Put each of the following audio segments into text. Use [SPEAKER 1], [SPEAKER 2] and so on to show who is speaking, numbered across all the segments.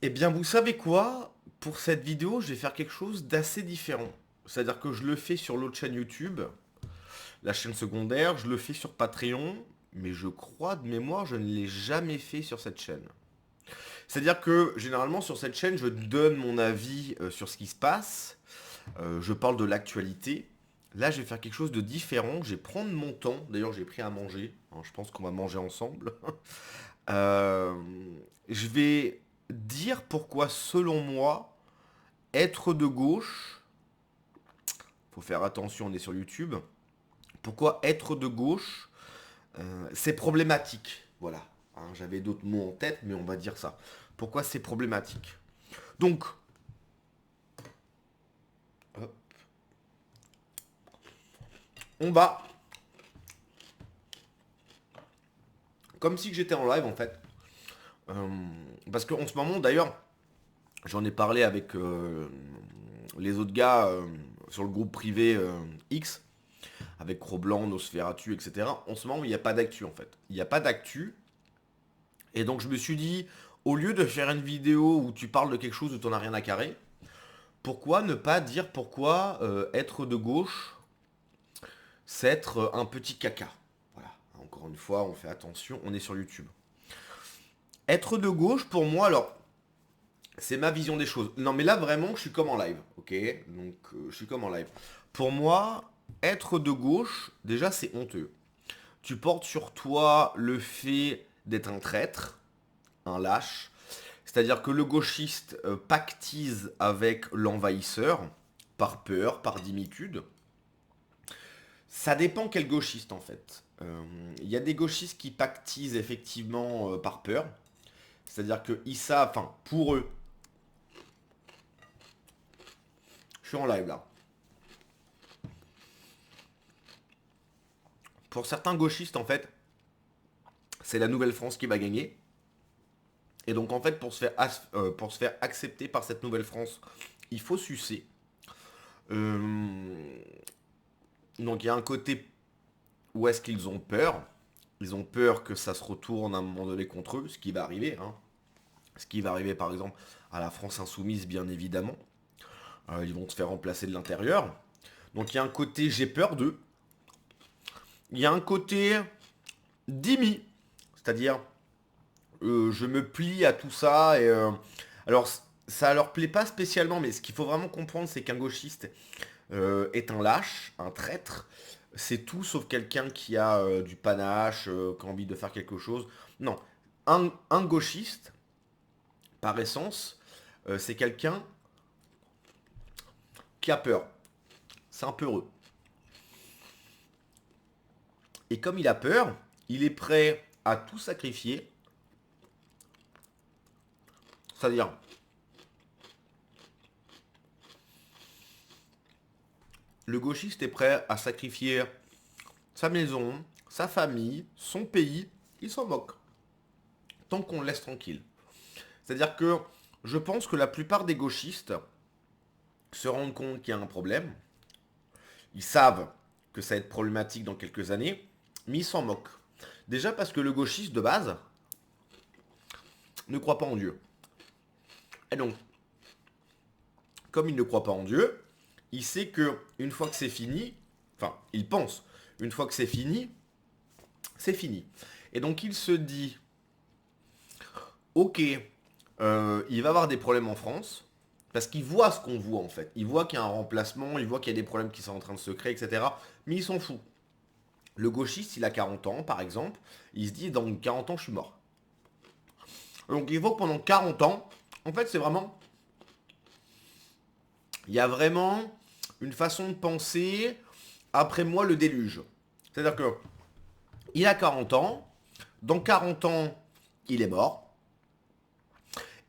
[SPEAKER 1] Eh bien, vous savez quoi? Pour cette vidéo, je vais faire quelque chose d'assez différent. C'est-à-dire que je le fais sur l'autre chaîne YouTube, la chaîne secondaire, je le fais sur Patreon, mais je crois de mémoire, je ne l'ai jamais fait sur cette chaîne. C'est-à-dire que généralement sur cette chaîne, je donne mon avis sur ce qui se passe, je parle de l'actualité. Là, je vais faire quelque chose de différent, je vais prendre mon temps. D'ailleurs, j'ai pris à manger, hein, je pense qu'on va manger ensemble. Euh, je vais dire pourquoi, selon moi, être de gauche, faut faire attention, on est sur YouTube. Pourquoi être de gauche, c'est problématique. Voilà. Hein, j'avais d'autres mots en tête, mais on va dire ça. Pourquoi c'est problématique. Donc, hop, on va, comme si j'étais en live en fait. Euh, Parce qu'en ce moment, d'ailleurs, j'en ai parlé avec les autres gars sur le groupe privé X, avec Cro-Blanc, Nosferatu, etc. En ce moment, il n'y a pas d'actu en fait. Il n'y a pas d'actu. Et donc je me suis dit, au lieu de faire une vidéo où tu parles de quelque chose où tu n'en as rien à carrer, pourquoi ne pas dire pourquoi être de gauche, c'est être un petit caca. Voilà, encore une fois, on fait attention, on est sur YouTube. Être de gauche, pour moi, alors, c'est ma vision des choses. Non mais là, vraiment, je suis comme en live, ok? Donc, je suis comme en live. Pour moi, être de gauche, déjà, c'est honteux. Tu portes sur toi le fait d'être un traître, un lâche. C'est-à-dire que le gauchiste pactise avec l'envahisseur, par peur, par dimitude. Ça dépend quel gauchiste en fait. Il y a des gauchistes qui pactisent effectivement par peur. C'est-à-dire qu'ils savent, enfin pour eux, je suis en live là. Pour certains gauchistes en fait, c'est la Nouvelle-France qui va gagner. Et donc en fait pour se faire accepter par cette Nouvelle-France, il faut sucer. Euh, donc il y a un côté où est-ce qu'ils ont peur. Ils ont peur que ça se retourne à un moment donné contre eux, ce qui va arriver. Hein. Ce qui va arriver par exemple à la France insoumise, bien évidemment. Ils vont se faire remplacer de l'intérieur. Donc il y a un côté j'ai peur d'eux. Il y a un côté dimi. C'est-à-dire je me plie à tout ça. Et, alors ça leur plaît pas spécialement, mais ce qu'il faut vraiment comprendre, c'est qu'un gauchiste est un lâche, un traître. C'est tout sauf quelqu'un qui a du panache, qui a envie de faire quelque chose. Non, un gauchiste, par essence, c'est quelqu'un qui a peur. C'est un peureux. Et comme il a peur, il est prêt à tout sacrifier. C'est-à-dire, le gauchiste est prêt à sacrifier sa maison, sa famille, son pays. Il s'en moque. Tant qu'on le laisse tranquille. C'est-à-dire que je pense que la plupart des gauchistes se rendent compte qu'il y a un problème. Ils savent que ça va être problématique dans quelques années, mais ils s'en moquent. Déjà parce que le gauchiste de base ne croit pas en Dieu. Et donc, comme il ne croit pas en Dieu, il sait que une fois que c'est fini, enfin, il pense, une fois que c'est fini, c'est fini. Et donc il se dit, ok, il va y avoir des problèmes en France, parce qu'il voit ce qu'on voit en fait. Il voit qu'il y a un remplacement, il voit qu'il y a des problèmes qui sont en train de se créer, etc. Mais il s'en fout. Le gauchiste, il a 40 ans, par exemple, il se dit, dans 40 ans, je suis mort. Donc il faut que pendant 40 ans, en fait, c'est vraiment... Il y a vraiment une façon de penser, après moi, le déluge. C'est-à-dire que il a 40 ans, dans 40 ans, il est mort,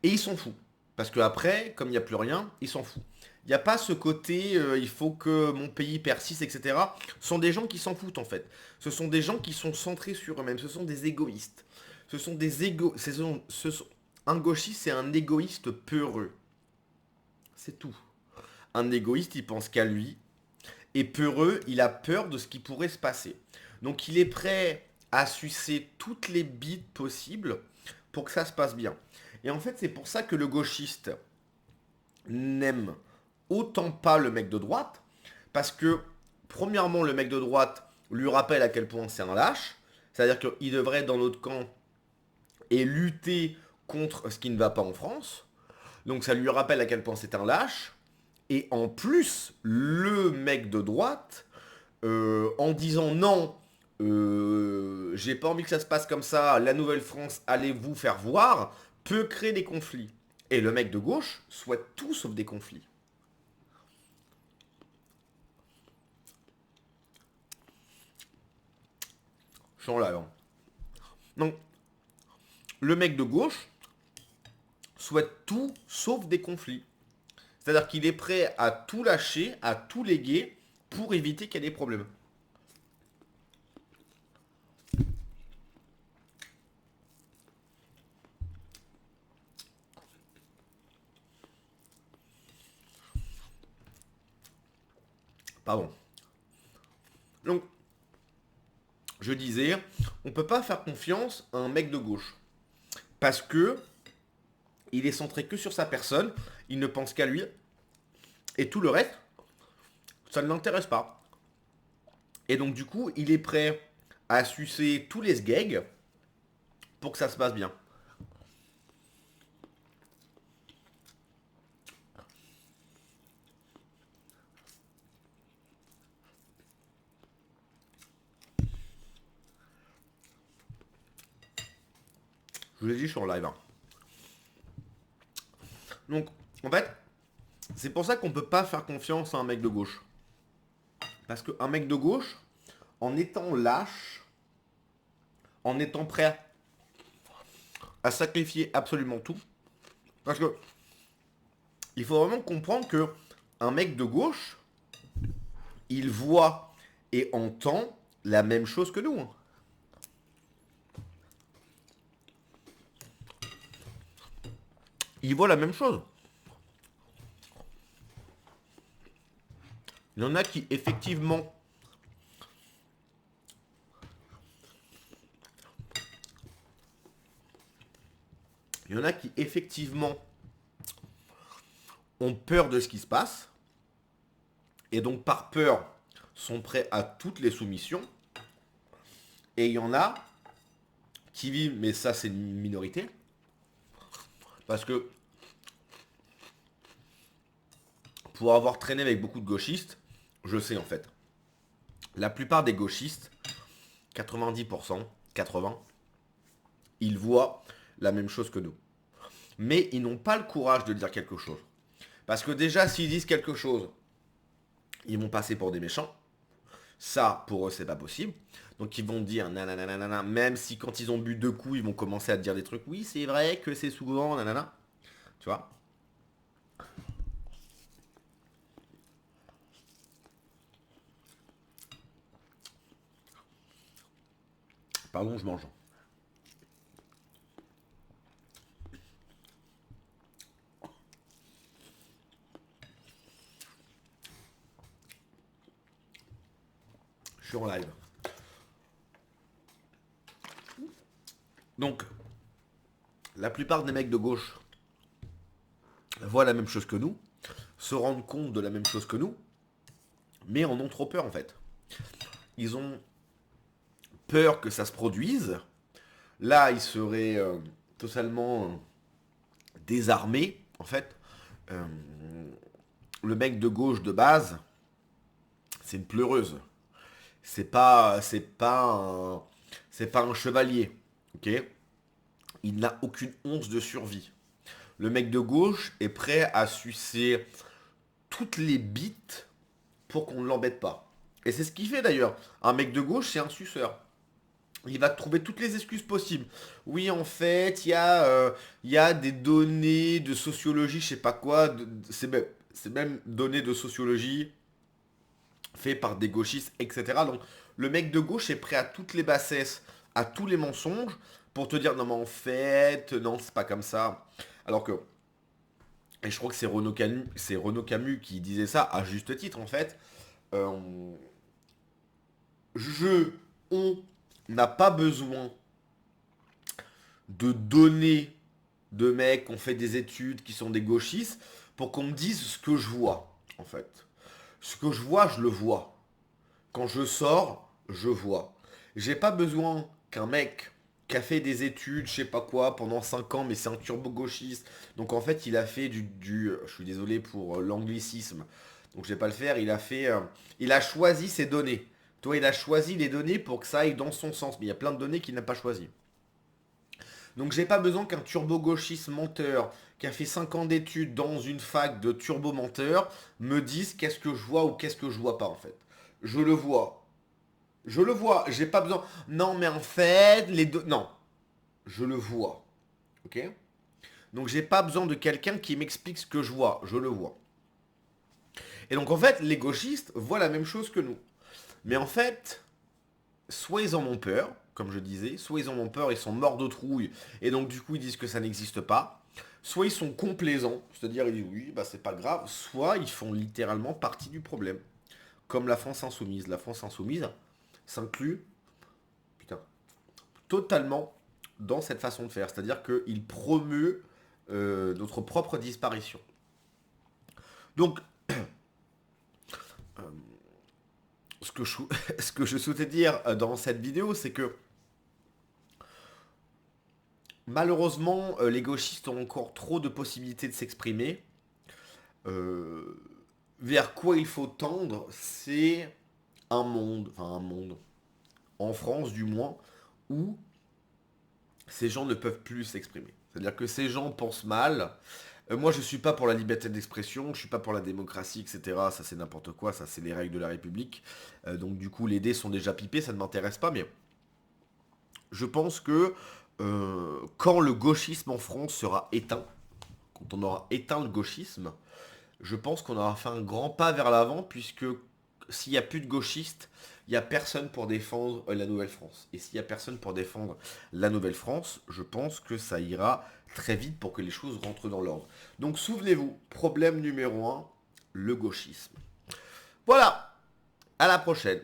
[SPEAKER 1] et il s'en fout. Parce qu'après, comme il n'y a plus rien, il s'en fout. Il n'y a pas ce côté, il faut que mon pays persiste, etc. Ce sont des gens qui s'en foutent en fait. Ce sont des gens qui sont centrés sur eux-mêmes. Ce sont des égoïstes. Ce sont des un gauchiste, c'est un égoïste peureux. C'est tout. Un égoïste, il pense qu'à lui. Et peureux, il a peur de ce qui pourrait se passer. Donc il est prêt à sucer toutes les bites possibles pour que ça se passe bien. Et en fait, c'est pour ça que le gauchiste n'aime autant pas le mec de droite, parce que, premièrement, le mec de droite lui rappelle à quel point c'est un lâche, c'est-à-dire qu'il devrait être dans notre camp et lutter contre ce qui ne va pas en France. Donc ça lui rappelle à quel point c'est un lâche. Et en plus, le mec de droite, en disant non, j'ai pas envie que ça se passe comme ça, la Nouvelle-France, allez vous faire voir, peut créer des conflits. Et le mec de gauche souhaite tout sauf des conflits. Je suis en live. Donc, le mec de gauche souhaite tout sauf des conflits. C'est-à-dire qu'il est prêt à tout lâcher, à tout léguer pour éviter qu'il y ait des problèmes. Pardon. Donc, je disais, on peut pas faire confiance à un mec de gauche. Parce que il est centré que sur sa personne, il ne pense qu'à lui, et tout le reste, ça ne l'intéresse pas. Et donc du coup, il est prêt à sucer tous les sgags pour que ça se passe bien. Je vous l'ai dit, je suis en live. Donc, en fait, c'est pour ça qu'on peut pas faire confiance à un mec de gauche. Parce qu'un mec de gauche, en étant lâche, en étant prêt à sacrifier absolument tout, parce que il faut vraiment comprendre que un mec de gauche, il voit et entend la même chose que nous. Hein. Il voit la même chose. Il y en a qui effectivement ont peur de ce qui se passe et donc par peur sont prêts à toutes les soumissions. Et il y en a qui vivent, mais ça c'est une minorité, parce que pour avoir traîné avec beaucoup de gauchistes, je sais en fait, la plupart des gauchistes, 90%, 80%, ils voient la même chose que nous. Mais ils n'ont pas le courage de dire quelque chose. Parce que déjà, s'ils disent quelque chose, ils vont passer pour des méchants. Ça, pour eux, c'est pas possible. Donc ils vont dire nanana, même si quand ils ont bu 2 coups, ils vont commencer à te dire des trucs. Oui, c'est vrai que c'est souvent nanana. Tu vois. Pardon, je mange. Je suis en live. Donc, la plupart des mecs de gauche voient la même chose que nous, se rendent compte de la même chose que nous, mais en ont trop peur en fait. Ils ont peur que ça se produise. Là, ils seraient totalement désarmés en fait. Euh, le mec de gauche de base, c'est une pleureuse. C'est pas un chevalier, ok. Il n'a aucune once de survie. Le mec de gauche est prêt à sucer toutes les bites pour qu'on ne l'embête pas. Et c'est ce qu'il fait d'ailleurs. Un mec de gauche, c'est un suceur. Il va trouver toutes les excuses possibles. Oui, en fait, il y a des données de sociologie, je sais pas quoi. C'est même données de sociologie fait par des gauchistes, etc. Donc le mec de gauche est prêt à toutes les bassesses, à tous les mensonges, pour te dire non mais en fait, non, c'est pas comme ça. Alors que, et je crois que c'est Renaud Camus qui disait ça, à juste titre en fait, euh, on n'a pas besoin de donner de mecs qui ont fait des études, qui sont des gauchistes, pour qu'on me dise ce que je vois, en fait. Ce que je vois, je le vois. Quand je sors, je vois. J'ai pas besoin qu'un mec qui a fait des études, je sais pas quoi, pendant 5 ans, mais c'est un turbo-gauchiste. Donc en fait, il a fait je suis désolé pour l'anglicisme, donc je vais pas le faire, il a choisi ses données. Toi, il a choisi les données pour que ça aille dans son sens, mais il y a plein de données qu'il n'a pas choisies. Donc j'ai pas besoin qu'un turbo-gauchiste menteur qui a fait 5 ans d'études dans une fac de turbo-menteur me dise qu'est-ce que je vois ou qu'est-ce que je vois pas en fait. Je le vois. Je le vois. J'ai pas besoin. Non mais en fait, les deux. Non. Je le vois. Ok. Donc j'ai pas besoin de quelqu'un qui m'explique ce que je vois. Je le vois. Et donc en fait, les gauchistes voient la même chose que nous. Mais en fait, soit ils en ont peur, comme je disais, soit ils en ont peur, ils sont morts de trouille, et donc du coup ils disent que ça n'existe pas, soit ils sont complaisants, c'est-à-dire ils disent oui, bah c'est pas grave, soit ils font littéralement partie du problème, comme la France insoumise. La France insoumise s'inclut, putain, totalement dans cette façon de faire, c'est-à-dire qu'il promeut notre propre disparition. Donc, ce que je, ce que je souhaitais dire dans cette vidéo, c'est que malheureusement, les gauchistes ont encore trop de possibilités de s'exprimer. Euh, Vers quoi il faut tendre, c'est un monde, en France du moins, où ces gens ne peuvent plus s'exprimer. C'est-à-dire que ces gens pensent mal. Moi, je suis pas pour la liberté d'expression, je suis pas pour la démocratie, etc. Ça, c'est n'importe quoi, ça, c'est les règles de la République. Donc, du coup, les dés sont déjà pipés, ça ne m'intéresse pas, mais je pense que quand le gauchisme en France sera éteint, quand on aura éteint le gauchisme, je pense qu'on aura fait un grand pas vers l'avant, puisque s'il n'y a plus de gauchistes, il n'y a personne pour défendre la Nouvelle-France. Et s'il n'y a personne pour défendre la Nouvelle-France, je pense que ça ira très vite pour que les choses rentrent dans l'ordre. Donc souvenez-vous, problème numéro un, le gauchisme. Voilà, à la prochaine.